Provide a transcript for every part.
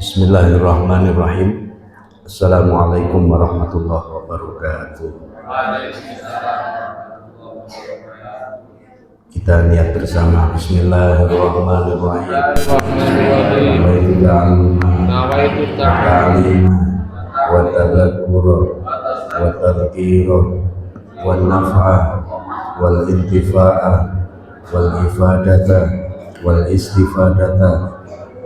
Bismillahirrahmanirrahim. Assalamualaikum warahmatullahi wabarakatuh. Kita niat bersama. Bismillahirrahmanirrahim. Nawaitu ta'alima wa tadhakkura wa tadhkira wa naf'a wal intifa'a wal ifadata wal istifadata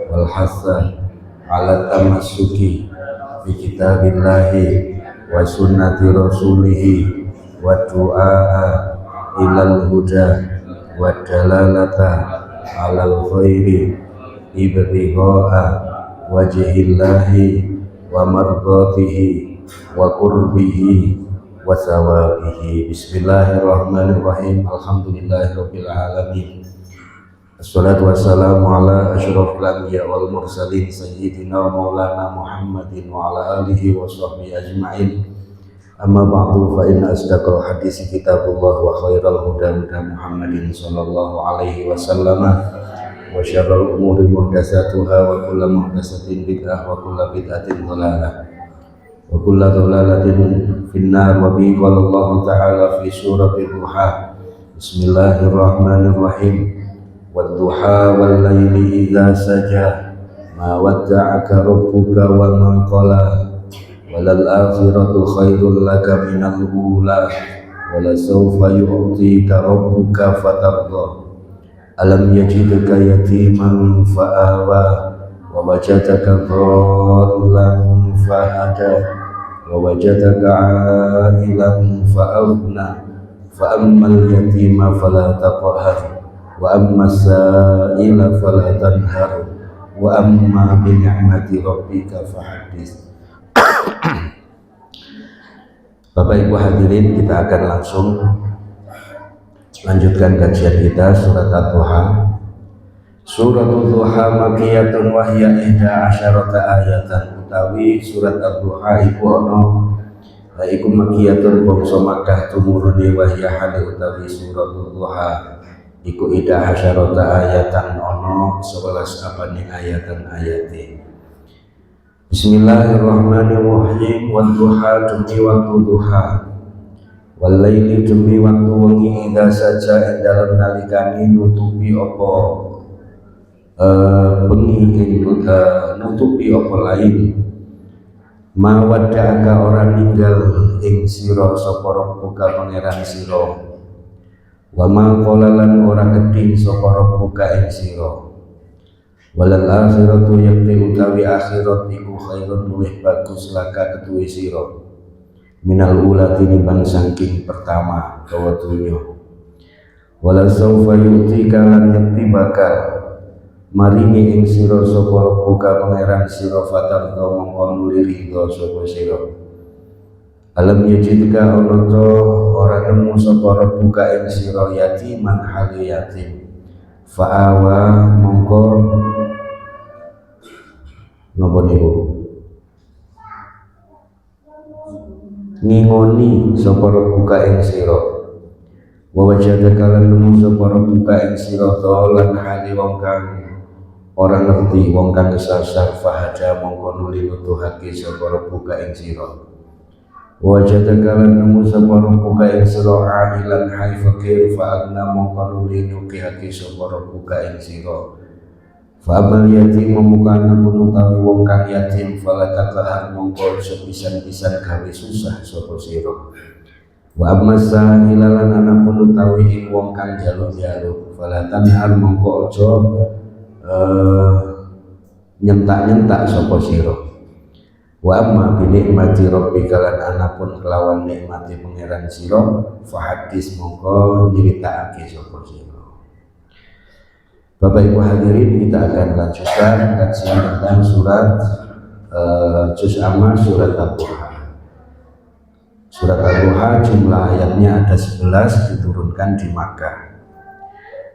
wal hassa ala tamassuki bi kitabillahi wa sunnati rasulihi wa du'a ilal huda wa dalalata alal khairi ibtigha'a wajhillahi wa mardatihi wa qurbihi wa sawabihi. Bismillahirrahmanirrahim. Alhamdulillahirabbil alamin. Assalatu wassalamu ala asyrafil anbiya wal mursalin sayyidina maulana Muhammadin wa ala alihi wa sahbihi ajma'in. Amma ba'du, fa inna asdaqal hadisi kitabullah wa khairal huda huda Muhammadin sallallahu alaihi wasallam wa syarrul umuri muhdatsatuha wa kullu muhdatsatin bid'ah wa kullu bid'atin dhalalah wa kullu dhalalatin finnar. Wa bi qala Allah ta'ala fi surati Duha. Bismillahirrahmanirrahim. Wadduha wal laili idza saja ma wadda'aka rabbuka wa ma qala walal akhiratu khairul laka minal ula wala sawfa yu'tika rabbuka fatarda. Alam yajidka yatiman fa'awa wa wajadaka dhallan fahada wa wajadaka 'ailan fa'aghna fa ammal yatima fala taqhar wa amma sa'ila fala tanhar wa amma bi ni'mati rabbika fahaddits. Bapak Ibu hadirin, kita akan langsung lanjutkan kajian kita surat Ad-Duha. Surat Ad-Duha makiyatun wa hiya ihda asyarata ayatan. Utawi surat Ad-Duha iku ana iku makiyatun bangsa Makkah tumurune wa hiya hale utawi surat Ad-Duha iku ida hasyarata ayatan ono 11 apane ayatan ayate. Bismillahirrahmanirrahim. Wal duha demi waktu duha, wal laili demi waktu wengi idza saja ing dalem nalikane nutupi apa bengi nutupi apa lain. Ma wadda'aka ora ninggal ing sira sapa rabbuka pangeran sira. Wa ma qalalan ora geding sapa rabbuka ing sira. Walal akhiratu yakti utawi akhirat iku khairun luwih bagus laka keduwe sira minal ula tinimbang saking pertama kawa dunya. Wala sawfa yu'tika lan yakti bakal maringi ing sira sapa rabbuka pangeran sira fatarda mongko nuli ridho sapa sira. Alam yajidka ono to ora nemu sapa rabbuka ing sira yatiman hale yatim fa'awa mongko napa niku ngingoni sapa rabbuka ing sira. Wa wajadaka lan nemu sapa rabbuka ing sira dolan hale wong kang ora ngerti, wong kang kesasar fahada mongko nuli nuduhake sapa rabbuka ing sira. Wajadaka lan nemu sapa rabbuka ing sira ailan hai fakir fa agna mongko nuli nyukihake sapa rabbuka ing sira. Fa amal yatim memukana utawi wong kang yatim fala takahar mongko sepisan-pisan gawe susah sapa sira. Wa amma sa'ilalan anapun utawi ing wong kang jaluk-jaluk fala tanhar mongko aja nyentak-nyentak sapa sira. Wa amma bi nikmati rabbika lan anapun kelawan nikmati pangeran sira fahadis mongko nyritakake sapa sira. Bapak Ibu hadirin, kita akan lanjutkan kajian tentang surat juz amma surat Ad-Duha. Surat Ad-Duha jumlah ayatnya ada 11, diturunkan di Makkah.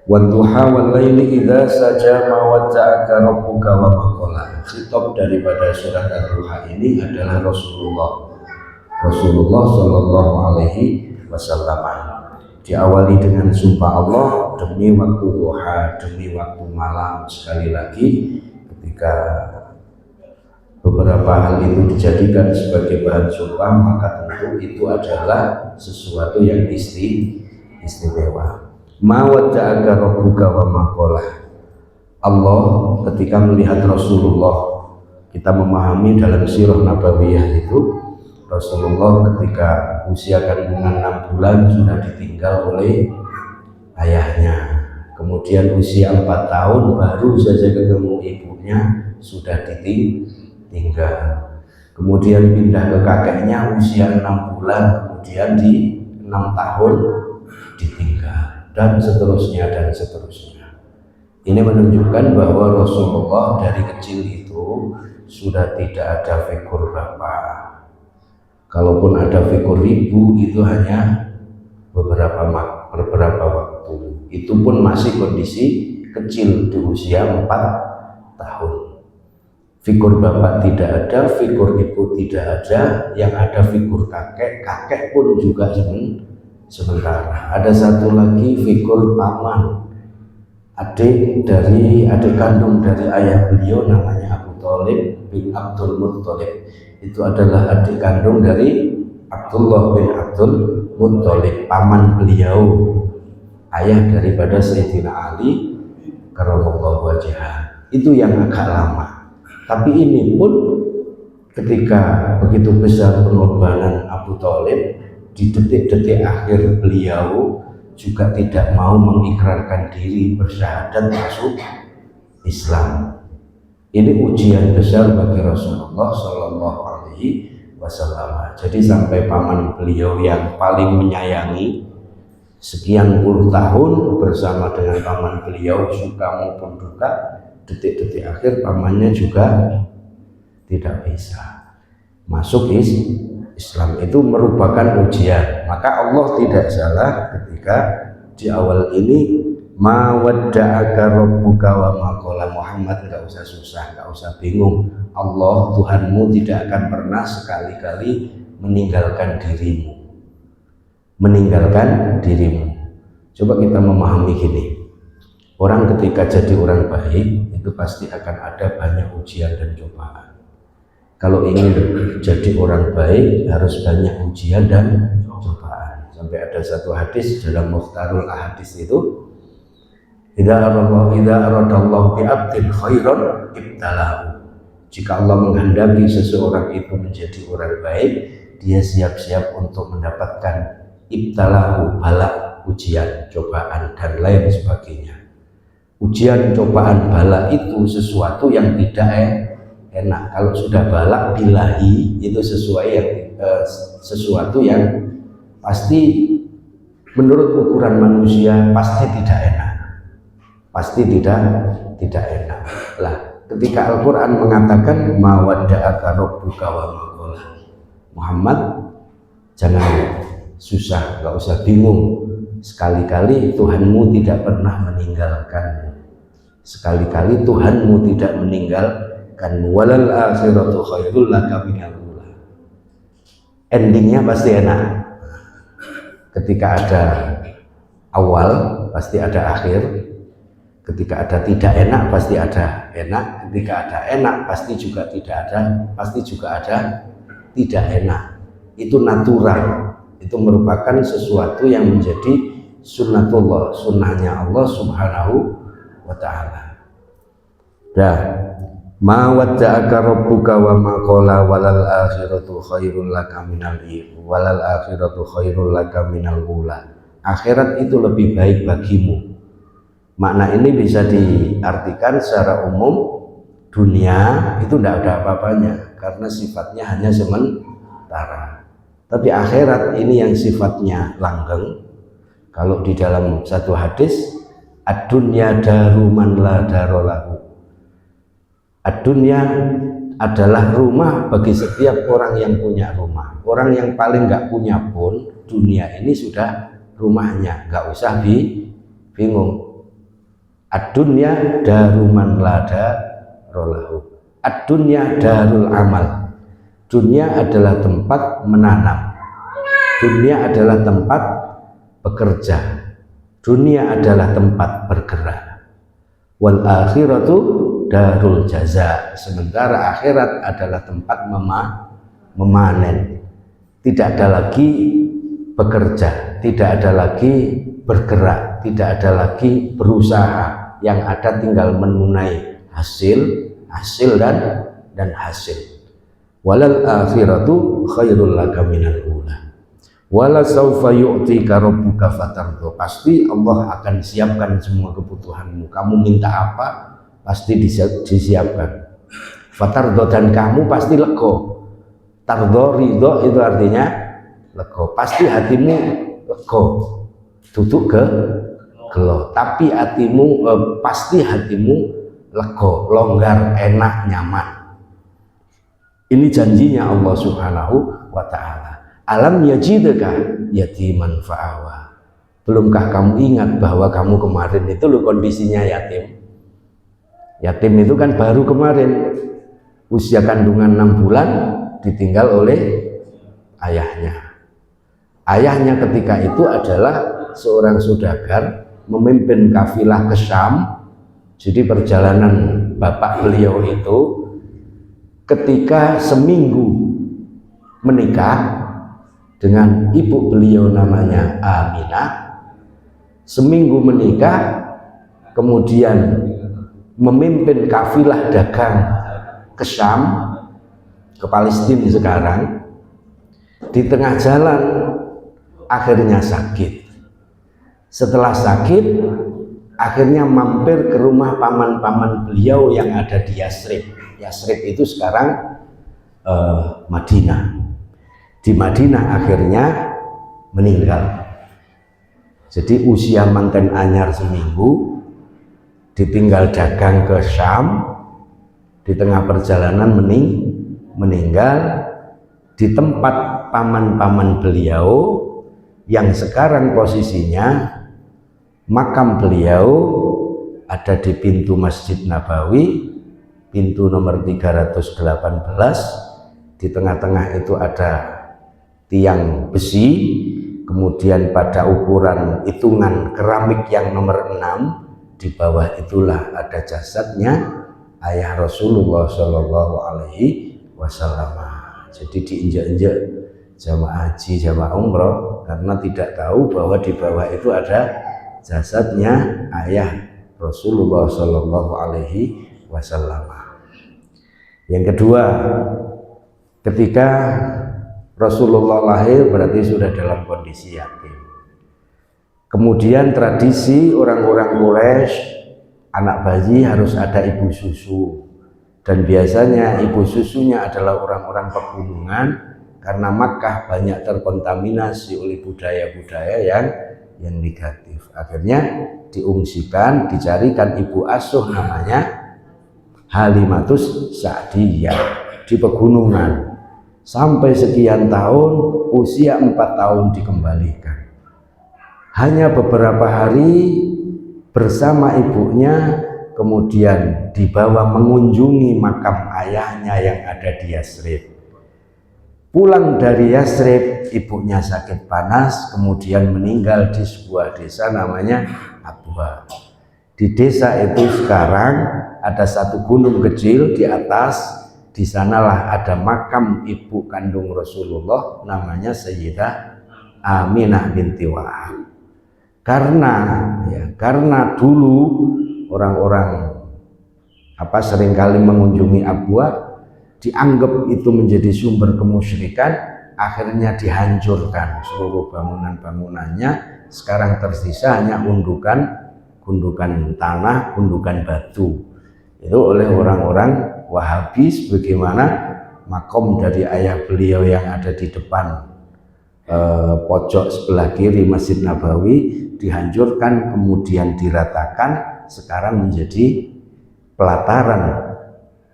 Wadduha wal laili idza saja ma wadda'aka rabbuka wa ma qala. Khitab daripada surat Ad-Duha ini adalah Rasulullah sallallahu alaihi wasallam. Diawali dengan sumpah Allah demi waktu duha, demi waktu malam. Sekali lagi ketika beberapa hal itu dijadikan sebagai bahan sumpah, maka tentu itu adalah sesuatu yang istimewa. Ma wadda'aka rabbuka wa ma qala. Allah ketika melihat Rasulullah, kita memahami dalam sirah nabawiyah itu Rasulullah ketika usia kandungan 6 bulan sudah ditinggal oleh ayahnya. Kemudian usia 4 tahun baru saja ketemu ibunya sudah ditinggal. Kemudian pindah ke kakeknya usia 6 bulan, kemudian di 6 tahun ditinggal, dan seterusnya dan seterusnya. Ini menunjukkan bahwa Rasulullah dari kecil itu sudah tidak ada figur bapak. Kalaupun ada figur ibu itu hanya beberapa waktu. Itu pun masih kondisi kecil di usia 4 tahun. Figur bapak tidak ada, figur ibu tidak ada, yang ada figur kakek pun juga sementara. Ada satu lagi figur paman, adik kandung dari ayah beliau namanya Abu Thalib bin Abdul Muttalib. Itu adalah adik kandung dari Abdullah bin Abdul Muttalib, paman beliau, ayah daripada Sayyidina Ali karramallahu wajhah. Itu yang agak lama. Tapi ini pun ketika begitu besar pengorbanan Abu Thalib, di detik-detik akhir beliau juga tidak mau mengikrarkan diri bersyahadat masuk Islam. Ini ujian besar bagi Rasulullah Shallallahu Alaihi Wasallam. Jadi sampai paman beliau yang paling menyayangi sekian puluh tahun bersama dengan paman beliau, suka maupun duka, detik-detik akhir pamannya juga tidak bisa masuk Islam. Itu merupakan ujian. Maka Allah tidak salah ketika di awal ini ma wadda'aka rabbuka wa ma qala. Muhammad enggak usah susah, enggak usah bingung. Allah Tuhanmu tidak akan pernah sekali-kali meninggalkan dirimu. Coba kita memahami gini. Orang ketika jadi orang baik itu pasti akan ada banyak ujian dan cobaan. Kalau ingin jadi orang baik harus banyak ujian dan cobaan. Sampai ada satu hadis dalam Mukhtarul Ahadits itu, idza aradallahu bi 'abdin khairan ibtalahu. Jika Allah menghendaki seseorang itu menjadi orang baik, dia siap-siap untuk mendapatkan ibtalahu, bala, ujian, cobaan dan lain sebagainya. Ujian, cobaan, bala itu sesuatu yang tidak enak. Kalau sudah bala bilahi itu sesuatu yang pasti menurut ukuran manusia pasti tidak enak. Pasti tidak enak. Lah, ketika Al-Qur'an mengatakan ma wadda'aka rabbuka wa ma qala. Muhammad, jangan susah, enggak usah bingung. Sekali-kali Tuhanmu tidak pernah meninggalkanmu. Sekali-kali Tuhanmu tidak meninggalkanmu. Walal akhiratu khairul laka minal ula. Endingnya pasti enak. Ketika ada awal pasti ada akhir. Ketika ada tidak enak pasti ada enak. Ketika ada enak pasti juga ada tidak enak. Itu natural. Itu merupakan sesuatu yang menjadi sunnatullah, sunnahnya Allah Subhanahu wa ta'ala. Dah, ma wadda'aka rabbuka wa ma qala walal akhiratu khairul laka minal ula. Akhirat itu lebih baik bagimu. Makna ini bisa diartikan secara umum, dunia itu tidak ada apa-apanya karena sifatnya hanya sementara. Tapi akhirat ini yang sifatnya langgeng. Kalau di dalam satu hadis, ad-dunya daru man la darolahu. Ad-dunya adalah rumah bagi setiap orang yang punya rumah. Orang yang paling nggak punya pun, dunia ini sudah rumahnya. Nggak usah bingung. Ad-dunya daru man la darolahu. Ad-dunya darul amal. Dunia adalah tempat menanam. Dunia adalah tempat bekerja. Dunia adalah tempat bergerak. Wal akhiratu darul jaza, sementara akhirat adalah tempat memanen. Tidak ada lagi bekerja, tidak ada lagi bergerak, tidak ada lagi berusaha, yang ada tinggal menunai hasil dan hasil. Walal akhiratu khairul laka minal ula. Wala saufa yu'tika rabbuka fatardo. Pasti Allah akan siapkan semua kebutuhanmu. Kamu minta apa, pasti disiapkan. Fatardo, dan kamu pasti lego. Tardo, ridho itu artinya lego. Pasti hatimu lego. Duduk ke gelo. Tapi pasti hatimu lego, longgar, enak, nyaman. Ini janjinya Allah Subhanahu wa ta'ala. Alam yajidaka yatiman fa'awa. Belumkah kamu ingat bahwa kamu kemarin itu lo kondisinya yatim? Yatim itu kan baru kemarin usia kandungan 6 bulan ditinggal oleh ayahnya. Ayahnya ketika itu adalah seorang saudagar memimpin kafilah ke Syam. Jadi perjalanan bapak beliau itu ketika seminggu menikah dengan ibu beliau namanya Aminah, seminggu menikah, kemudian memimpin kafilah dagang ke Syam, ke Palestina sekarang. Di tengah jalan akhirnya sakit. Setelah sakit, akhirnya mampir ke rumah paman-paman beliau yang ada di Yasrib. Yasrib itu sekarang Madinah. Di Madinah akhirnya meninggal. Jadi usia manten anyar seminggu, ditinggal dagang ke Syam, di tengah perjalanan meninggal di tempat paman-paman beliau yang sekarang posisinya makam beliau ada di pintu Masjid Nabawi, pintu nomor 318. Di tengah-tengah itu ada tiang besi, kemudian pada ukuran hitungan keramik yang nomor 6, di bawah itulah ada jasadnya ayah Rasulullah Shallallahu Alaihi Wasallam. Jadi diinjak-injak jamaah haji, jamaah umroh, karena tidak tahu bahwa di bawah itu ada jasadnya ayah Rasulullah Shallallahu Alaihi Wasallam. Yang kedua, ketika Rasulullah lahir berarti sudah dalam kondisi yatim. Kemudian tradisi orang-orang Quraisy, anak bayi harus ada ibu susu, dan biasanya ibu susunya adalah orang-orang pegunungan karena Makkah banyak terkontaminasi oleh budaya-budaya yang negatif. Akhirnya diungsikan, dicarikan ibu asuh namanya Halimatus Sa'diyah di pegunungan. Sampai sekian tahun, usia 4 tahun dikembalikan. Hanya beberapa hari bersama ibunya, kemudian dibawa mengunjungi makam ayahnya yang ada di Yasrib. Pulang dari Yasrib, ibunya sakit panas, kemudian meninggal di sebuah desa namanya Abwa. Di desa itu sekarang ada satu gunung kecil di atas. Di sanalah ada makam ibu kandung Rasulullah namanya Sayyidah Aminah binti Wahab. Karena dulu orang-orang seringkali mengunjungi Abwa, dianggap itu menjadi sumber kemusyrikan, akhirnya dihancurkan seluruh bangunan-bangunannya. Sekarang tersisa hanya gundukan tanah, gundukan batu. Itu oleh orang-orang Wahabi, sebagaimana makom dari ayah beliau yang ada di depan pojok sebelah kiri Masjid Nabawi dihancurkan, kemudian diratakan, sekarang menjadi pelataran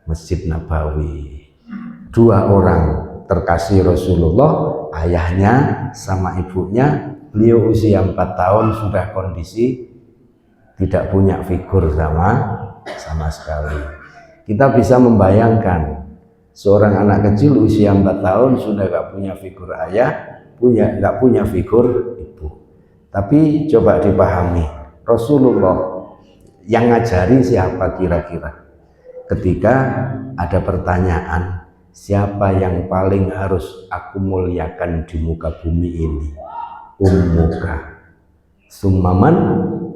Masjid Nabawi. 2 orang terkasih Rasulullah, ayahnya sama ibunya, beliau usia 4 tahun sudah kondisi tidak punya figur sama sekali. Kita bisa membayangkan seorang anak kecil usia 4 tahun sudah gak punya figur ayah, gak punya figur ibu. Tapi coba dipahami, Rasulullah yang ngajari siapa kira-kira? ketika ada pertanyaan, siapa yang paling harus aku muliakan di muka bumi ini? Ummuka. Summaman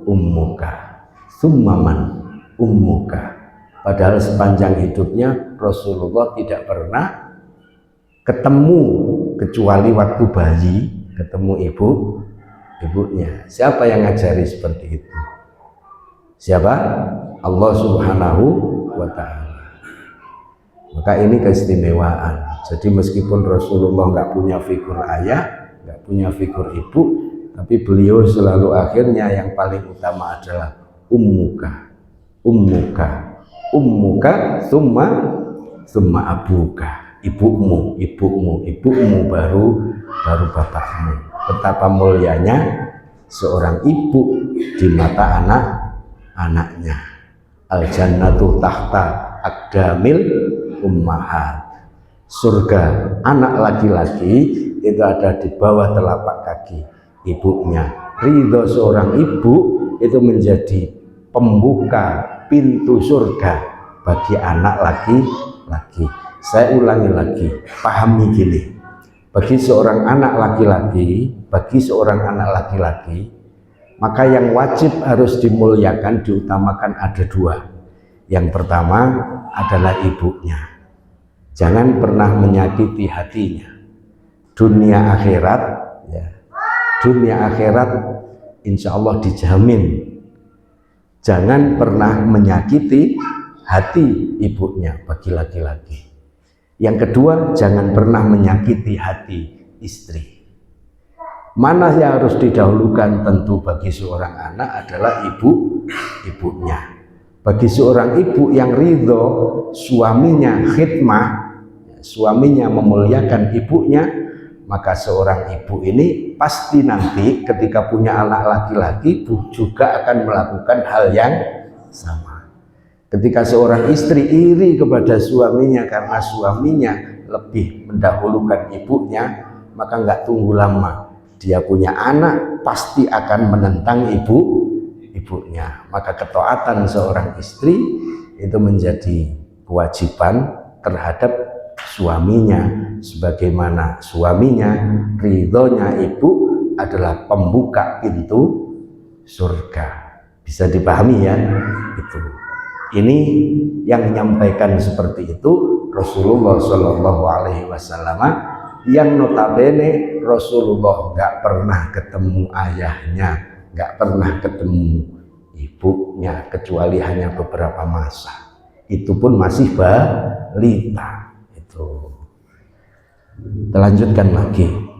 ummuka. Summaman ummuka. Padahal sepanjang hidupnya Rasulullah tidak pernah ketemu kecuali waktu bayi ketemu ibunya. Siapa yang ngajari seperti itu? Siapa? Allah Subhanahu wa ta'ala. Maka ini keistimewaan. Jadi meskipun Rasulullah nggak punya figur ayah, nggak punya figur ibu, tapi beliau selalu akhirnya yang paling utama adalah ummuka, ummuka, ummuka, summa abuka, ibumu, baru bapakmu. Betapa mulianya seorang ibu di mata anaknya. Al jannatu tahta aqdamil ummahat. Surga anak laki-laki itu ada di bawah telapak kaki ibunya. Ridho seorang ibu itu menjadi pembuka pintu surga bagi anak laki-laki. Saya ulangi lagi, pahami gini. Bagi seorang anak laki-laki, maka yang wajib harus dimuliakan, diutamakan ada dua. Yang pertama adalah ibunya. Jangan pernah menyakiti hatinya. Dunia akhirat, ya, dunia akhirat insya Allah dijamin. Jangan pernah menyakiti hati ibunya bagi laki-laki. Yang kedua, jangan pernah menyakiti hati istri. Mana yang harus didahulukan? Tentu bagi seorang anak adalah ibunya. Bagi seorang ibu yang ridho suaminya khidmah, suaminya memuliakan ibunya, maka seorang ibu ini pasti nanti ketika punya anak laki-laki juga akan melakukan hal yang sama. Ketika seorang istri iri kepada suaminya karena suaminya lebih mendahulukan ibunya, maka nggak tunggu lama dia punya anak pasti akan menentang ibunya. Maka ketaatan seorang istri itu menjadi kewajiban terhadap suaminya, sebagaimana suaminya ridhonya ibu adalah pembuka pintu surga. Bisa dipahami ya? Itu. Ini yang menyampaikan seperti itu Rasulullah Shallallahu Alaihi Wasallam, yang notabene Rasulullah nggak pernah ketemu ayahnya, nggak pernah ketemu ibunya kecuali hanya beberapa masa. Itu pun masih balita. Itu. Kita lanjutkan lagi.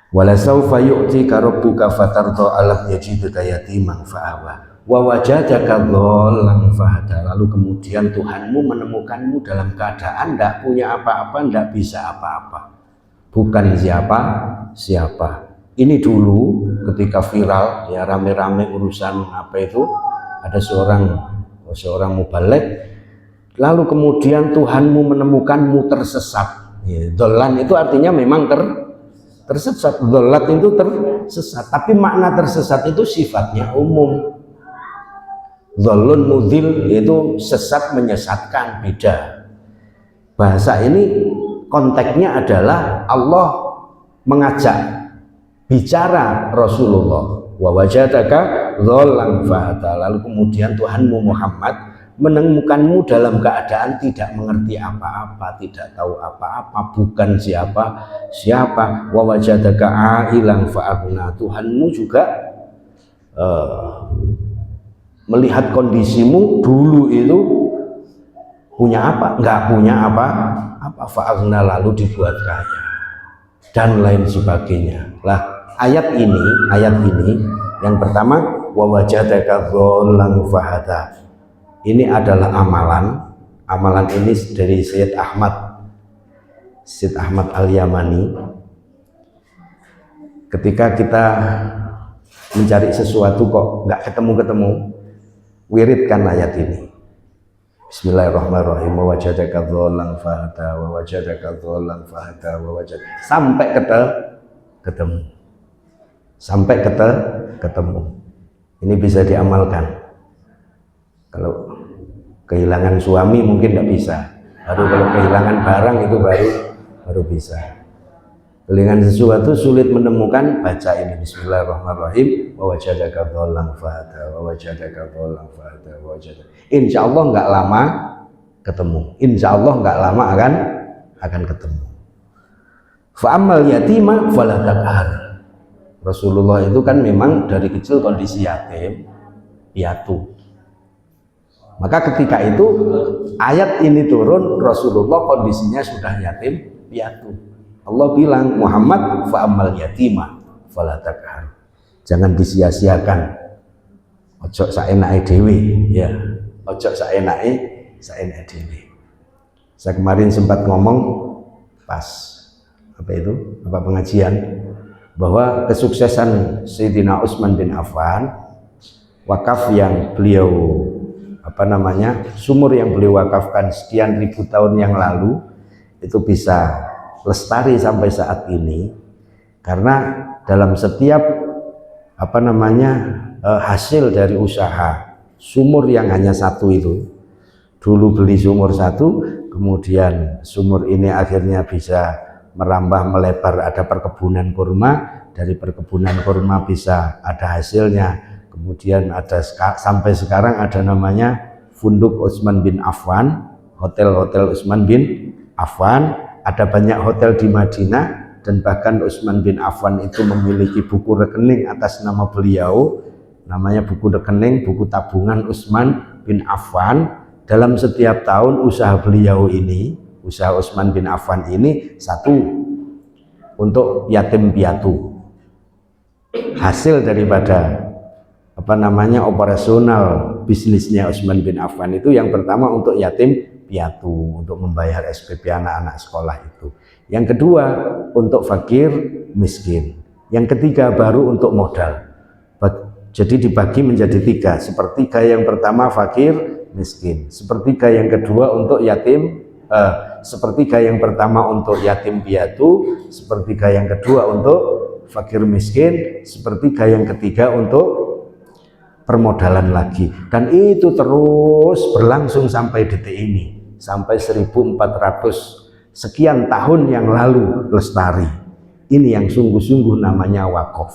Wala saufa yu'tika rabbuka fatarda alam yajidka yatiman fa'awa wa wajadaka dhallan fahada. Lalu kemudian Tuhanmu menemukanmu dalam keadaan tidak punya apa-apa, tidak bisa apa-apa, bukan siapa. Ini dulu ketika viral ya, rame-rame urusan apa itu, ada seorang mubaligh, lalu kemudian Tuhanmu menemukanmu tersesat ya, dhallan itu artinya memang tersesat, dhallat itu tersesat, tapi makna tersesat itu sifatnya umum. Dhallun mudhil itu sesat menyesatkan, beda. Bahasa ini konteksnya adalah Allah mengajak bicara Rasulullah, wa wajadaka dhallan fahada. Lalu kemudian Tuhanmu Muhammad menemukanmu dalam keadaan tidak mengerti apa-apa, tidak tahu apa-apa, bukan siapa. Wa wajadaka ailan fa'aghna. Tuhanmu juga melihat kondisimu dulu itu punya apa? Enggak punya apa-apa, fa'aghna, lalu dibuat kaya dan lain sebagainya. Lah, ayat ini yang pertama, wa wajadaka dhallan fahada. Ini adalah amalan ini dari Syed Ahmad Al-Yamani. Ketika kita mencari sesuatu kok nggak ketemu, wiridkan ayat ini. Bismillahirrahmanirrahim. Wa wajadaka dhallan fahada, wa wajadaka dhallan fahada, wa wajad, sampai ketemu. Sampai ketemu. Ini bisa diamalkan. Kalau kehilangan suami mungkin tidak bisa, baru kalau kehilangan barang itu baru bisa. Kehilangan sesuatu sulit menemukan, baca ini Bismillahirrahmanirrahim, wa wajadaka dhallan fahada, wa wajadaka dhallan fahada, wa wajadaka. Insya Allah nggak lama ketemu, insya Allah nggak lama akan ketemu. Fa'amal yatima fala taqhar. Rasulullah itu kan memang dari kecil kondisi yatim piatu. Maka ketika itu ayat ini turun, Rasulullah kondisinya sudah yatim piatu. Allah bilang, Muhammad fa'amal yatima fala taqhar. Jangan disia-siakan. Ojo saenake dhewe, ya. Ojo saenake dhewe. Saya kemarin sempat ngomong pas apa pengajian, bahwa kesuksesan Sayyidina Utsman bin Affan, wakaf yang beliau sumur yang beliau wakafkan sekian ribu tahun yang lalu itu bisa lestari sampai saat ini karena dalam setiap hasil dari usaha sumur yang hanya satu itu, dulu beli sumur satu, kemudian sumur ini akhirnya bisa merambah melebar, ada perkebunan kurma, dari perkebunan kurma bisa ada hasilnya, kemudian ada sampai sekarang ada namanya Funduk Utsman bin Affan, hotel-hotel Utsman bin Affan, ada banyak hotel di Madinah, dan bahkan Utsman bin Affan itu memiliki buku rekening atas nama beliau, namanya buku rekening, buku tabungan Utsman bin Affan. Dalam setiap tahun usaha beliau ini, usaha Utsman bin Affan ini, satu untuk yatim piatu. Hasil daripada operasional bisnisnya Utsman bin Affan itu yang pertama untuk yatim piatu, untuk membayar SPP anak-anak sekolah itu. Yang kedua untuk fakir miskin. Yang ketiga baru untuk modal. Jadi dibagi menjadi tiga. Sepertiga yang pertama fakir miskin, sepertiga yang kedua untuk sepertiga yang pertama untuk yatim piatu, sepertiga yang kedua untuk fakir miskin, sepertiga yang ketiga untuk permodalan lagi. Dan itu terus berlangsung sampai detik ini, sampai 1400 sekian tahun yang lalu lestari. Ini yang sungguh-sungguh namanya wakaf.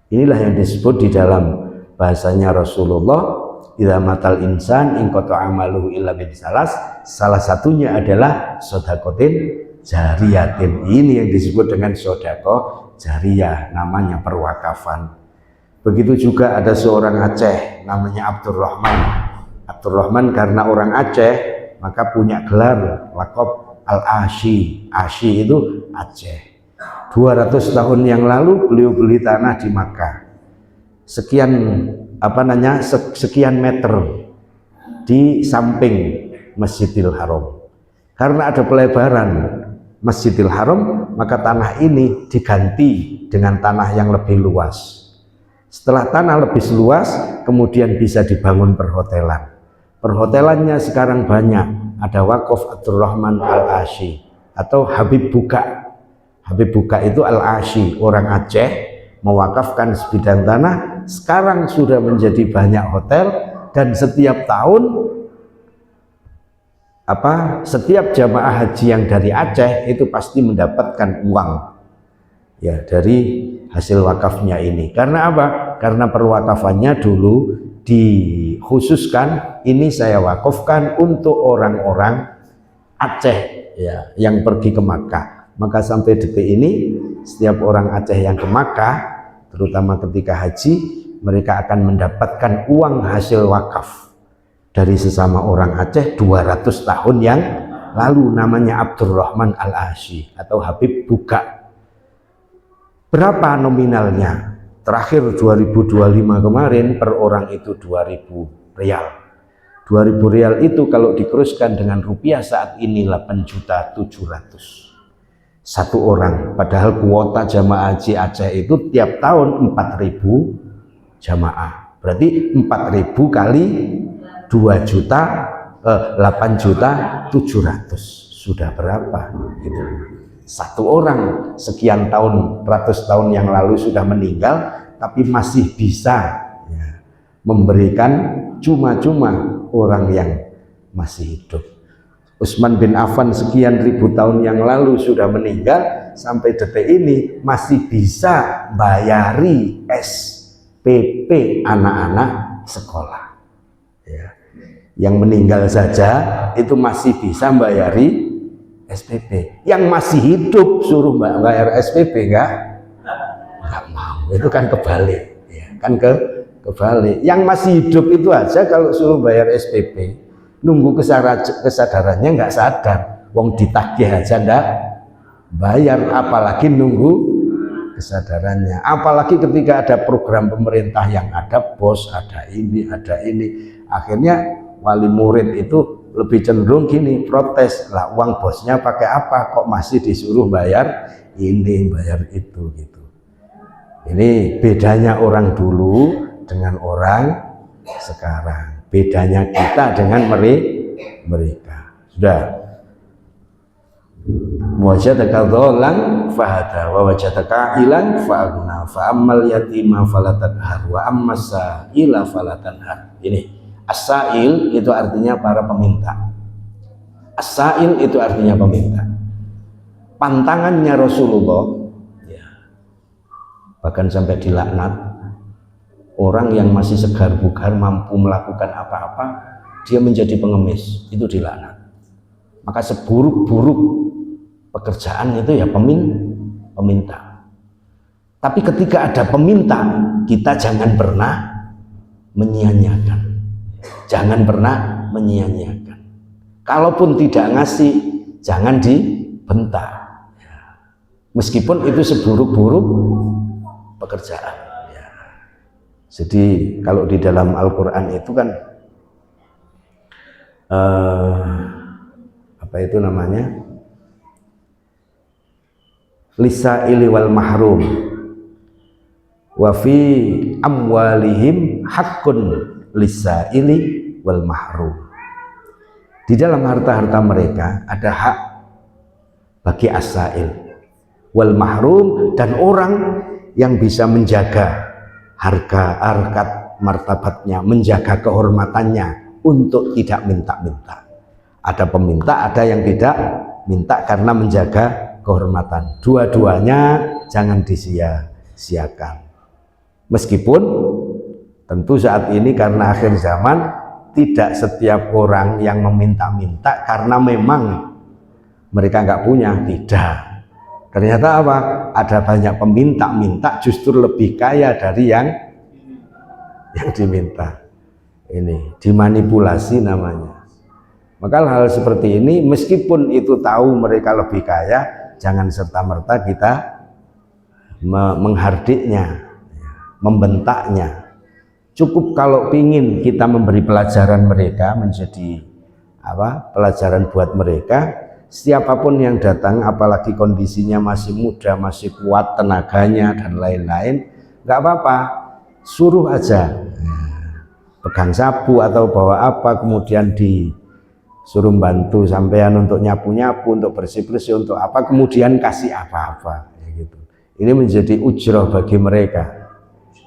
Inilah yang disebut di dalam bahasanya Rasulullah, idza matal insan in qata amaluhu illa bi salah satunya adalah sedekatin jariyatin. Ini yang disebut dengan sedekah jariyah, namanya perwakafan. Begitu juga ada seorang Aceh namanya Abdurrahman. Abdurrahman karena orang Aceh maka punya gelar lakop Al-Asyi. Asyi itu Aceh. 200 tahun yang lalu beliau beli tanah di Makkah. Sekian meter di samping Masjidil Haram. Karena ada pelebaran Masjidil Haram, maka tanah ini diganti dengan tanah yang lebih luas. Setelah tanah lebih luas, kemudian bisa dibangun perhotelan. Perhotelannya sekarang banyak. Ada Wakaf Abdurrahman Al-Asyi atau Habib Buka. Habib Buka itu Al-Asyi, orang Aceh, mewakafkan sebidang tanah. Sekarang sudah menjadi banyak hotel, dan setiap tahun setiap jamaah haji yang dari Aceh itu pasti mendapatkan uang ya dari hasil wakafnya ini. Karena apa? Karena perwakafannya dulu dikhususkan, ini saya wakafkan untuk orang-orang Aceh ya yang pergi ke Makkah. Maka sampai detik ini setiap orang Aceh yang ke Makkah, terutama ketika haji, mereka akan mendapatkan uang hasil wakaf dari sesama orang Aceh 200 tahun yang lalu, namanya Abdurrahman Al-Asyi atau Habib Buka. Berapa nominalnya? Terakhir 2025 kemarin per orang itu 2.000 rial. 2.000 rial itu kalau dikuruskan dengan rupiah saat ini 8.700.000 satu orang. Padahal kuota jamaah haji Aceh itu tiap tahun 4.000 jamaah. Berarti 4.000 kali 8.700.000 sudah berapa gitu. Satu orang sekian tahun, ratus tahun yang lalu sudah meninggal, tapi masih bisa ya, memberikan cuma-cuma orang yang masih hidup. Utsman bin Affan sekian ribu tahun yang lalu sudah meninggal, sampai detik ini masih bisa bayari SPP anak-anak sekolah. Ya. Yang meninggal saja itu masih bisa bayari SPP. Yang masih hidup suruh bayar SPP nggak mau. Itu kan kebalik, ya. Kan kebalik. Yang masih hidup itu aja kalau suruh bayar SPP, nunggu kesadarannya nggak sadar. Wong ditagih aja nggak bayar, apalagi nunggu kesadarannya. Apalagi ketika ada program pemerintah yang ada bos, ada ini. Akhirnya wali murid itu lebih cenderung gini, protes lah, uang bosnya pakai apa kok masih disuruh bayar ini, bayar itu gitu. Ini bedanya orang dulu dengan orang sekarang. Bedanya kita dengan mereka. Sudah. Wajadaka dhallan fahada wa wajadaka ilan fa'agna fa ammal yatima falatanhar wa ammas sa'ila falatanhar. Ini as-sa'il itu artinya para peminta. As-sa'il itu artinya peminta. Pantangannya Rasulullah ya, bahkan sampai dilaknat, orang yang masih segar bugar mampu melakukan apa-apa dia menjadi pengemis, itu dilaknat. Maka seburuk-buruk pekerjaan itu ya peminta. Tapi ketika ada peminta, kita jangan pernah menyia-nyiakan. Jangan pernah menyia-nyiakan. Kalaupun tidak ngasih, jangan dibentak. Meskipun itu seburuk-buruk pekerjaan. Ya. Jadi kalau di dalam Al-Quran itu kan apa itu namanya? Lisa'ili wal mahrum wa fi amwalihim haqqun lisa'ili wal mahrum. Di dalam harta-harta mereka ada hak bagi as-sa'il wal mahrum, dan orang yang bisa menjaga harkat martabatnya, menjaga kehormatannya untuk tidak minta-minta. Ada peminta, ada yang tidak minta karena menjaga kehormatan. Dua-duanya jangan disia-siakan. Meskipun tentu saat ini karena akhir zaman tidak setiap orang yang meminta-minta karena memang mereka nggak punya, tidak. Ternyata apa? Ada banyak peminta-minta justru lebih kaya dari yang diminta. Ini dimanipulasi namanya. Maka hal seperti ini meskipun itu tahu mereka lebih kaya, jangan serta-merta kita menghardiknya, membentaknya. Cukup kalau ingin kita memberi pelajaran mereka, menjadi pelajaran buat mereka. Siapapun yang datang, apalagi kondisinya masih muda, masih kuat tenaganya dan lain-lain, nggak apa-apa, suruh aja, pegang sapu atau bawa apa, kemudian disuruh bantu sampean untuk nyapu-nyapu, untuk bersih-bersih, untuk apa, kemudian kasih apa-apa, gitu. Ini menjadi ujroh bagi mereka.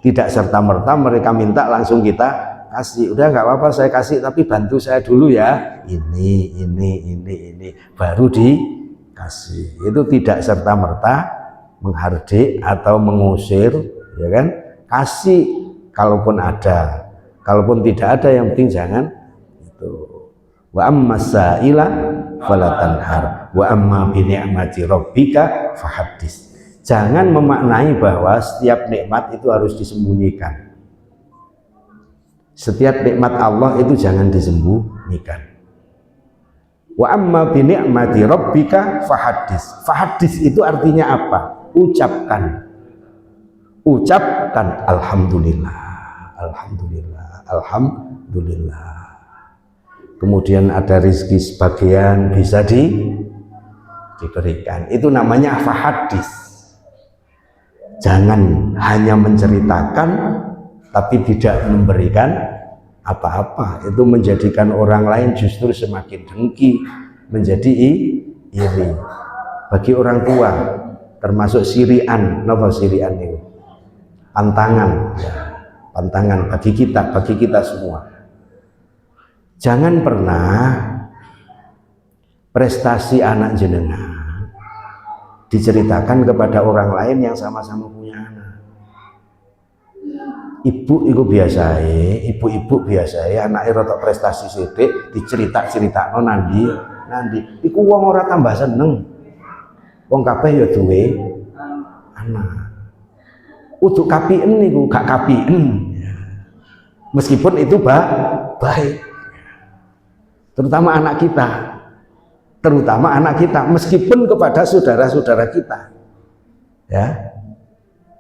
Tidak serta-merta mereka minta langsung kita kasih. Udah nggak apa-apa saya kasih, tapi bantu saya dulu ya. Ini baru dikasih. Itu tidak serta-merta menghardik atau mengusir, ya kan? Kasih kalaupun ada, kalaupun tidak ada yang penting jangan itu. Wa ammas sa'ila falatanhar wa amma bi ni'mati rabbika fahaddits. Jangan memaknai bahwa setiap nikmat itu harus disembunyikan. Setiap nikmat Allah itu jangan disembunyikan. Wa amma bi ni'mati rabbika fahaddits. Fahaddits itu artinya apa? Ucapkan. Ucapkan alhamdulillah. Alhamdulillah. Alhamdulillah. Kemudian ada rezeki sebagian bisa diberikan. Itu namanya fahaddits. Jangan hanya menceritakan tapi tidak memberikan apa-apa. Itu menjadikan orang lain justru semakin dengki, menjadi iri. Bagi orang tua termasuk sirian, napa sirian itu? Pantangan, ya. Pantangan bagi kita semua. Jangan pernah prestasi anak jenengan diceritakan kepada orang lain yang sama-sama punya anak. Ibu biasa, ibu-ibu biasa, anaknya rotok prestasi sithik dicerita-ceritakno nandi, iku wong ora tambah seneng. Wong kabeh ya duwe anak. Uduk kapien niku gak kapien. Meskipun itu baik. Terutama anak kita, meskipun kepada saudara-saudara kita. Ya.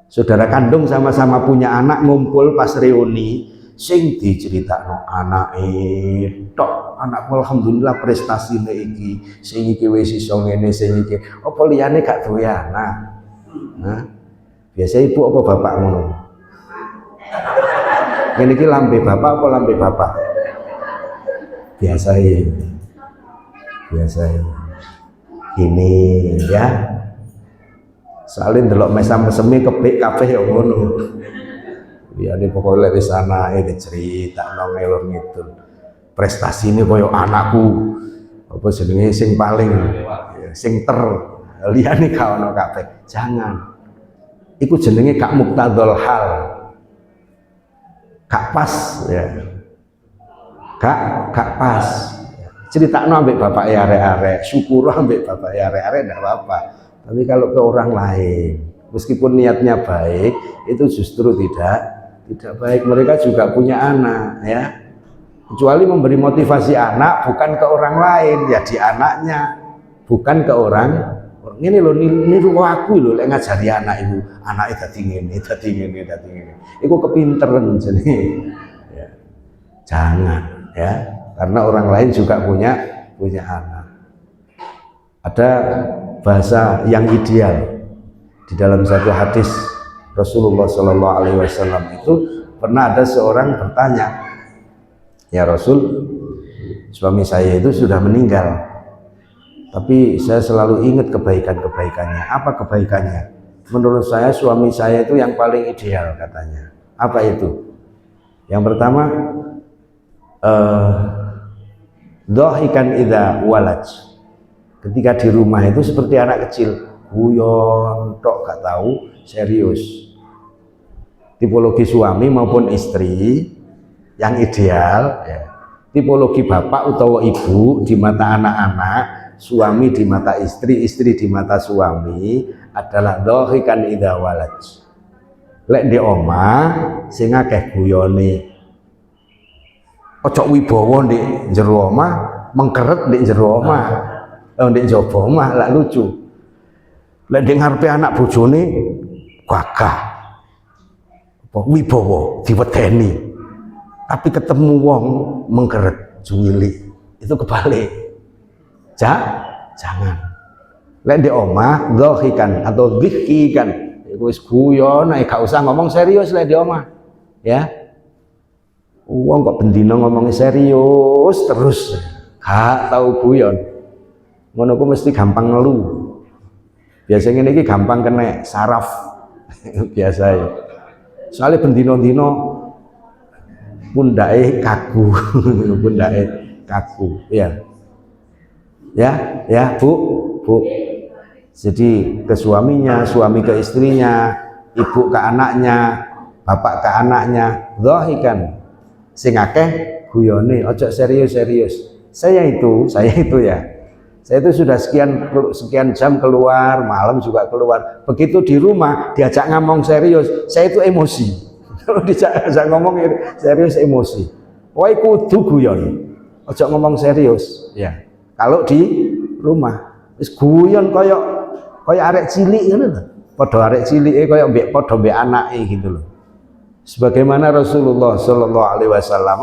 Saudara kandung sama-sama punya anak, ngumpul pas reuni, sing diceritakno anake tok, anak alhamdulillah prestasine iki, sing iki wis iso ngene, sing iki apa liyane gak duwe anak. Nah, biasa ibu apa bapak ngono? Ngene iki lambe bapak apa lambe bapak? Biasa ini ya. Soalnya ndelok mesam-mesemi kepik kabeh ya ngono. Ya di pokoknya di sana dicerita nang ngelor ngidul. Prestasine koyo anakku. Apa jenenge sing paling sing liyane gak ono kabeh. Jangan. Iku jenenge gak muktadzal hal. Gak pas ya. Gak pas. Critakno ambek bapak arek-arek, syukur ambek bapak arek-arek ndak apa-apa. Tapi kalau ke orang lain, meskipun niatnya baik, itu justru tidak baik. Mereka juga punya anak, ya. Kecuali memberi motivasi anak bukan ke orang lain, ya di anaknya, bukan ke orang. Ini loh, niru aku loh, lek ngajari anak ibu, anaknya dadi ngene. Iku kepinteran jadi. Ya. Jangan, ya, karena orang lain juga punya anak. Ada bahasa yang ideal di dalam satu hadis Rasulullah Shallallahu Alaihi Wasallam itu pernah ada seorang bertanya, ya Rasul, suami saya itu sudah meninggal, tapi saya selalu ingat kebaikannya. Apa kebaikannya? Menurut saya suami saya itu yang paling ideal katanya. Apa itu? Yang pertama, dhahikan idza walaj. Ketika di rumah itu seperti anak kecil, guyon, tok gak tahu, serius. Tipologi suami maupun istri yang ideal, ya. Tipologi bapak atau ibu di mata anak-anak, suami di mata istri, istri di mata suami adalah dhahikan idza walaj. Lek di omah sing akeh guyone. Ojo wibawa ndek jero omah, mengkeret ndek jero omah. Ndek njaba omah lak lucu. Lek ndek ngarepe anak bojone gagah. Apa wibawa diwedeni. Tapi ketemu wong mengkeret juwili. Itu kebalik. Jangan. Lek ndek omah dhahikan atau dhikikan. Iku wis guyon ae gak usah ngomong serius lek ndek omah. Ya. Wong kok bendina ngomongnya serius terus. Gak tahu guyon. Ngono ku mesti gampang ngeluh. Biasanya ini gampang kena saraf. Biasa ya. Soalnya bendino-dino pundake kaku. Ya. Ya, Bu. Jadi ke suaminya, suami ke istrinya, ibu ke anaknya, bapak ke anaknya, dhahikan. Sing akeh guyone, ojo serius. Saya itu ya. Saya itu sudah sekian jam keluar, malam juga keluar. Begitu di rumah diajak ngomong serius, saya itu emosi. Kalau diajak ngomong serius emosi. Wah, kudu guyon. Ojo ngomong serius, ya. Kalau di rumah, wis guyon koyo arek cilik ngono lho. Padha arek cilike koyo padha mbek anake gitu loh. Sebagaimana Rasulullah Shallallahu Alaihi Wasallam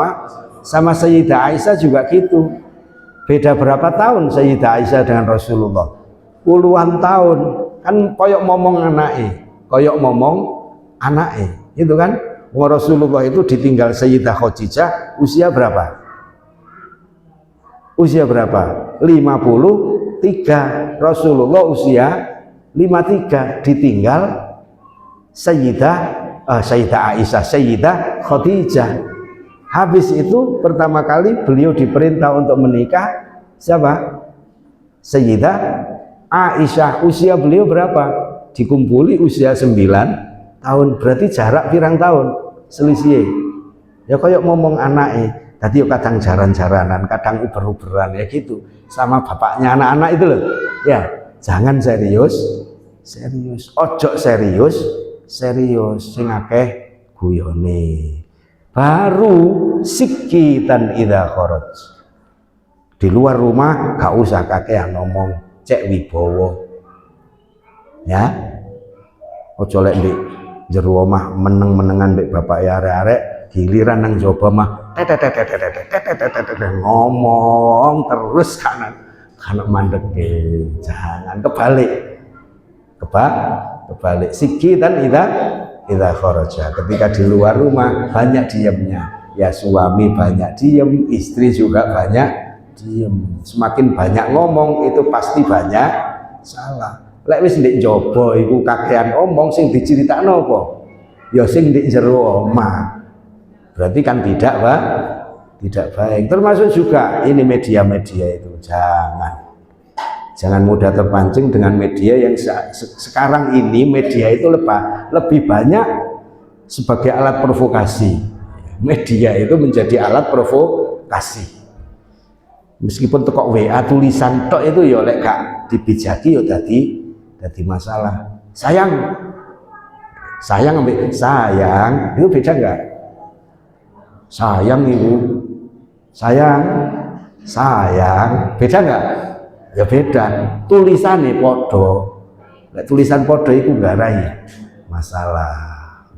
sama Sayyidah Aisyah juga gitu. Beda berapa tahun Sayyidah Aisyah dengan Rasulullah? Puluhan tahun. Kan koyok ngomong anake. Itu kan Rasulullah itu ditinggal Sayyidah Khadijah usia berapa? 53. Rasulullah usia 53, ditinggal Sayyidah Aisyah, Sayyidah Khadijah. Habis itu pertama kali beliau diperintah untuk menikah siapa? Sayyidah Aisyah. Usia beliau berapa? Dikumpuli usia 9 tahun. Berarti jarak pirang tahun selisih. Ya kayak ngomong anaknya. Tadi kadang jaran-jaranan, kadang uber-uberan ya gitu. Sama bapaknya anak-anak itu loh. Ya, jangan serius. Ojo serius. Sing akeh guyone. Baru sikitan idza kharaj. Di luar rumah gak usah kakean ngomong, cek wibowo. Ya. Ojo lek ndek jero omah meneng-menengan mbek bapak ya arek-arek, giliran nang jaba mah ngomong terus kanan mandeke. Jangan kebalik sikitan idza kharaja. Ketika di luar rumah banyak diamnya. Ya suami banyak diem, istri juga banyak diem. Semakin banyak ngomong itu pasti banyak salah. Lek wis ndek njaba iku kakean omong sing diceritakno apa? Ya sing ndek jero omah. Berarti kan tidak baik. Termasuk juga ini media-media itu. Jangan mudah terpancing dengan media yang sekarang ini. Media itu lebih banyak sebagai alat provokasi. Media itu menjadi alat provokasi. Meskipun tekok WA tulisan tok itu ya lek gak dibijaki ya dadi masalah. Sayang ambil sayang itu beda enggak? Sayang beda enggak? Ya beda. Tulisannya podo. Lek tulisan podo itu garai masalah.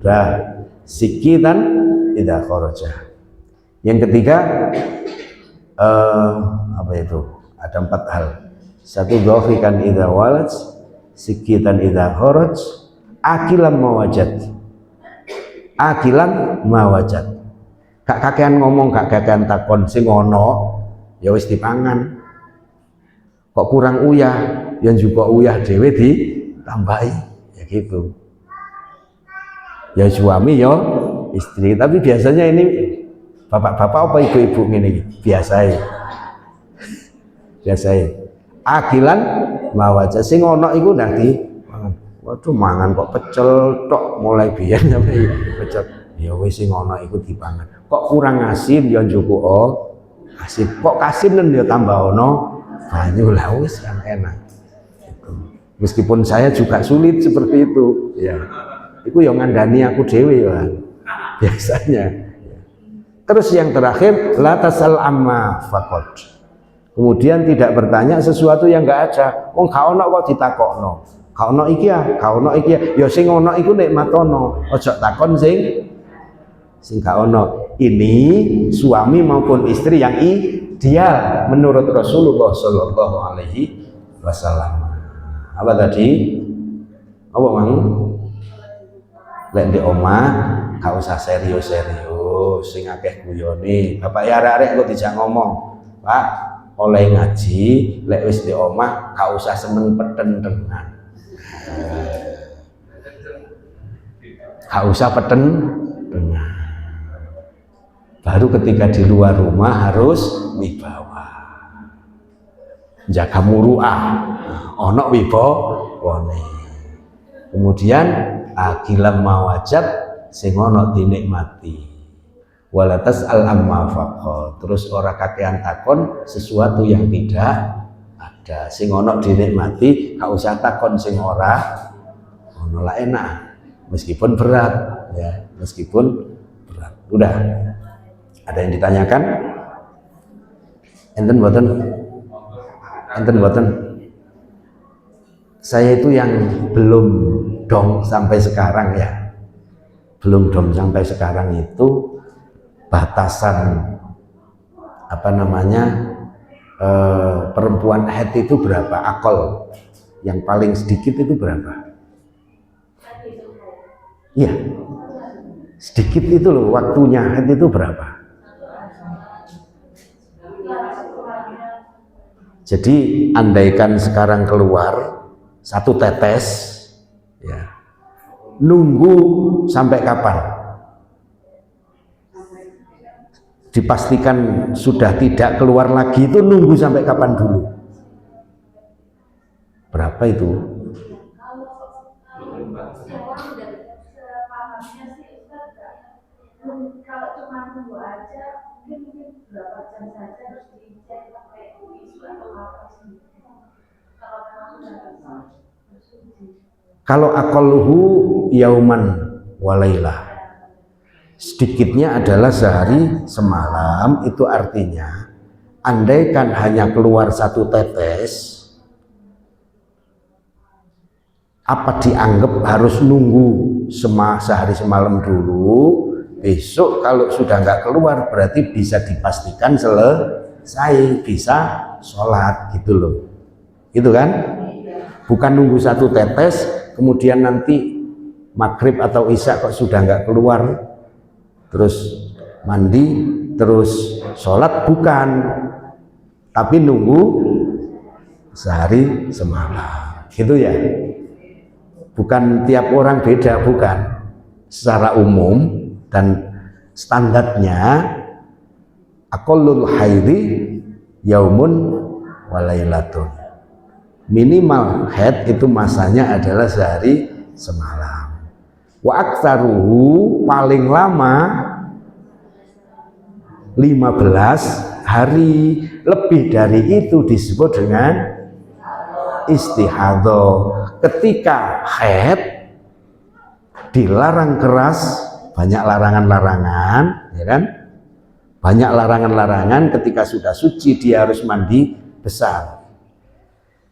Udah sikitan idza kharaja. Yang ketiga apa itu? Ada 4 hal. Satu, dhahikan idza walaj, sikitan idza kharaj, akilan mawajad. Gak kakean ngomong, gak kakean takon sing ono ya wis dipangan. Kok kurang uyah, yang juga uyah dhewe ditambahi ya gitu. Ya suami ya istri, tapi biasanya ini bapak-bapak apa ibu-ibu ini biasa. Akilan mawajah sing ono iku nanti waduh mangan kok pecel tok mulai biyen sampai pecel ya wis sing ono iku dipangan. Kok kurang asin ya njupuk asin. Kok kasinen ya tambah ono banyu lah wis kan enak. Meskipun saya juga sulit seperti itu ya. Iku yang ngandani aku dhewe ya biasanya. Terus yang terakhir la tasal amma faqad. Kemudian tidak bertanya sesuatu yang enggak ada. Wong gak ono kok ditakokno. Gak ono iki ya, Ya sing ono iku nikmatono. Ojo takon sing gak ono. Ini suami maupun istri yang ideal menurut Rasulullah Shallallahu Alaihi Wasallam. Apa tadi? Apa mang? Lek di omah gak usah serius, sing akeh guyone. Bapak ya arek kok dijak ngomong, Pak, oleh ngaji, lek wis di omah gak usah seneng petentengan. Gak usah petentengan. Baru ketika di luar rumah harus wibawa. Jaga muru'ah. Ono wibawone. Kemudian akilam mawajat sing ono dinikmati. Walatas al amma faqad. Terus ora kakean takon sesuatu yang tidak ada. Sing ono dinikmati, gak usah takon sing ora ono lah enak. Meskipun berat ya, Udah. Ada yang ditanyakan? Enten boten. Saya itu yang belum dong sampai sekarang ya. Belum dong sampai sekarang itu batasan perempuan haid itu berapa? Akol yang paling sedikit itu berapa? Iya. Sedikit itu loh waktunya haid itu berapa? Jadi andaikan sekarang keluar 1 tetes, ya, nunggu sampai kapan? dipastikan sudah tidak keluar lagi, itu nunggu sampai kapan dulu? Berapa itu? Kalau cuma nunggu aja mungkin berapa jam saja terus dicek pakai isu atau apa sih? Kalau memang sudah Kalau aqalluhu yauman walailah, sedikitnya adalah sehari semalam, itu artinya andaikan hanya keluar 1 tetes, apa dianggap harus nunggu sehari semalam dulu? Besok kalau sudah nggak keluar berarti bisa dipastikan selesai, bisa sholat gitu loh, gitu kan? Bukan nunggu 1 tetes kemudian nanti maghrib atau isya kok sudah nggak keluar terus mandi terus sholat, bukan, tapi nunggu sehari semalam gitu ya. Bukan tiap orang beda, bukan, secara umum. Dan standarnya aqallul haidhi yaumun walailatun, minimal haid itu masanya adalah sehari semalam. Wa aktsaruhu, paling lama 15 hari, lebih dari itu disebut dengan istihadhah. Ketika haid dilarang keras, banyak larangan-larangan, ya kan? Banyak larangan-larangan. Ketika sudah suci dia harus mandi besar.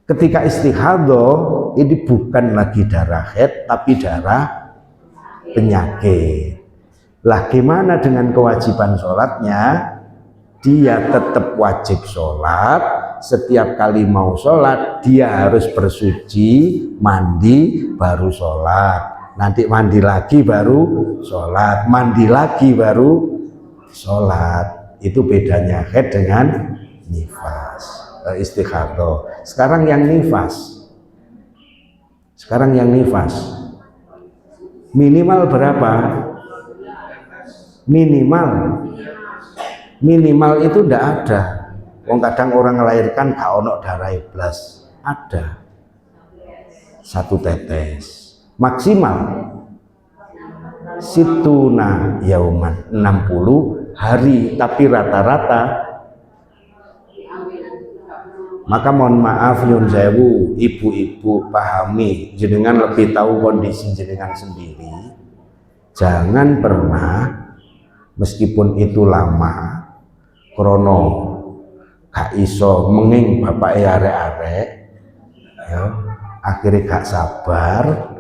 Ketika istihadhah ini bukan lagi darah haid tapi darah penyakit. Lah gimana dengan kewajiban sholatnya? Dia tetap wajib sholat. Setiap kali mau sholat dia harus bersuci, mandi, baru sholat. Nanti mandi lagi baru sholat, mandi lagi baru sholat. Itu bedanya haid dengan nifas, istihadhah. Sekarang yang nifas, minimal berapa? Minimal itu tidak ada. Wong kadang orang melahirkan gak ono darah blas, ada 1 tetes. Maksimal situna yauman, 60 hari, tapi rata-rata. Maka mohon maaf nyun sewu, ibu-ibu pahami, jenengan lebih tahu kondisi jenengan sendiri. Jangan pernah, meskipun itu lama, krono gak iso menging bapak arek-arek, ya, akhirnya gak sabar,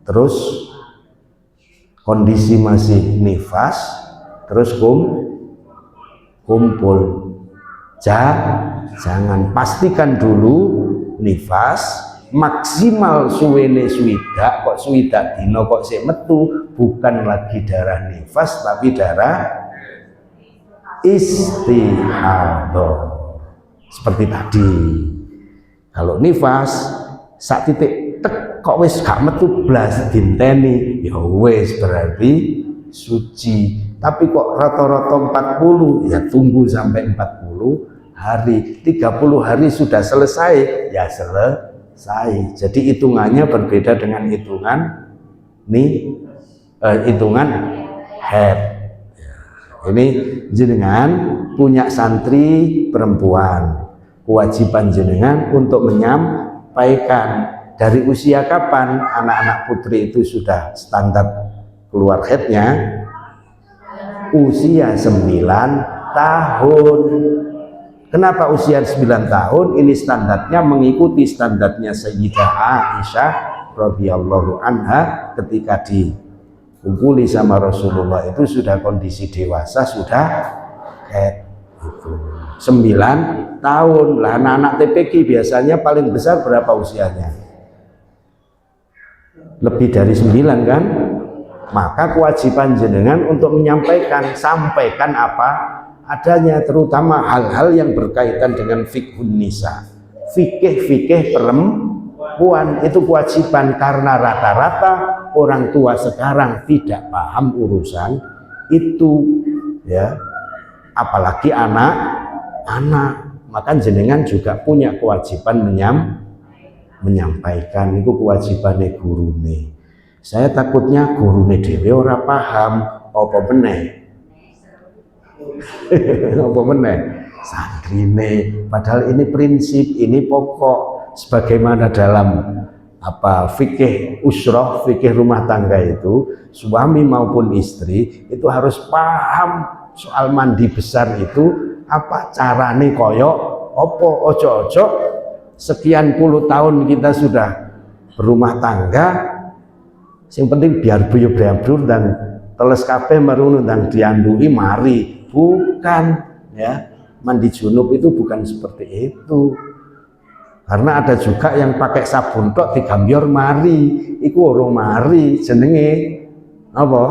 terus kondisi masih nifas, terus kumpul. Jangan, pastikan dulu nifas, maksimal suwene swidak, kok swidak dino kok sik metu, bukan lagi darah nifas tapi darah istihadhah. Seperti tadi, kalau nifas sak titik tek kok wis gak metu blas dinteni, ya wis berarti suci. Tapi kok rata-rata 40, ya tunggu sampai 40 hari. 30 hari sudah selesai, ya selesai. Jadi hitungannya berbeda dengan hitungan haid. Ini jenengan punya santri perempuan, kewajiban jenengan untuk menyampaikan dari usia kapan anak-anak putri itu sudah standar keluar haidnya. Usia 9 tahun. Kenapa usia 9 tahun? Ini standarnya mengikuti standarnya Sayyidah Aisyah radhiyallahu anha ketika dikumpuli sama Rasulullah itu sudah kondisi dewasa, sudah haid itu 9 tahun. Lah anak-anak TPQ biasanya paling besar berapa usianya? Lebih dari 9 kan? Maka kewajiban jenengan untuk menyampaikan, sampaikan apa adanya, terutama hal-hal yang berkaitan dengan fiqhun nisa, fikih perempuan, itu kewajiban. Karena rata-rata orang tua sekarang tidak paham urusan itu, ya. apalagi anak-anak. Maka jenengan juga punya kewajiban menyampaikan, itu kewajibannya gurune. Saya takutnya gurune dhewe ora paham apa meneh. Apa meneh? Santrine. Padahal ini prinsip, ini pokok sebagaimana dalam fikih usroh, fikih rumah tangga itu, suami maupun istri itu harus paham soal mandi besar itu apa carane koyok opo. Ojo-ojo sekian puluh tahun kita sudah berumah tangga, yang penting biar buyub dan teles kabeh merunut dan diandui mari. Bukan, ya. Mandi junub itu bukan seperti itu. Karena ada juga yang pakai sabun tok digambior mari, iku urung mari, jenenge apa?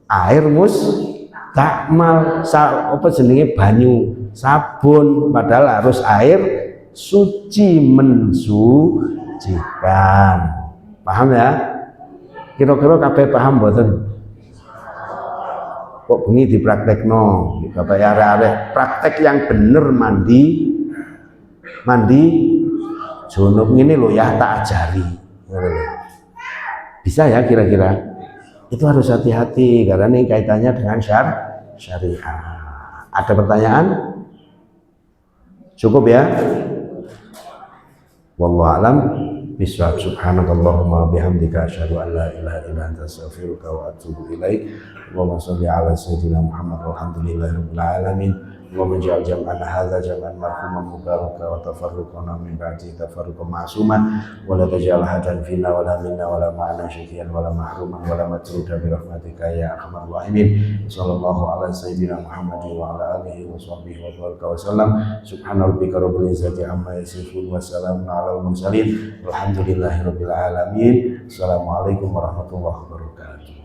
Air mustakmal, apa jenenge banyu sabun, padahal harus air suci mensucikan. Paham ya? Kira-kira kabeh paham mboten? Kok bengi dipraktekno, Bapak arek-arek praktek yang bener mandi junub ini loh ya, tak ajari. Bisa ya kira-kira? Itu harus hati-hati karena ini kaitannya dengan syariah. Ada pertanyaan? Cukup ya? Wallahu a'lam bishawab. Subhanakallahumma bihamdika asyhadu an la ilaha illa anta astaghfiruka wa atubu ilaik. Allahumma shalli ala sayyidina Muhammad walhamdulillahirabbil alamin. Allahumma ij'al jam'ana hadza jam'an marhuman mubaraka wa tafarruqana min ba'di tafarruqan ma'suman wa la taj'al hadan fina wa la minna wa la ma'ana syaqiyan wa la mahruman wa la matruda bi rahmatika ya arhamar rahimin. Sallallahu ala sayyidina Muhammad wa ala alihi wa sahbihi wa baraka wa sallam. Subhana rabbika rabbil izzati amma yasifun wa salamun ala al mursalin walhamdulillahirabbil alamin. Assalamualaikum warahmatullahi wabarakatuh.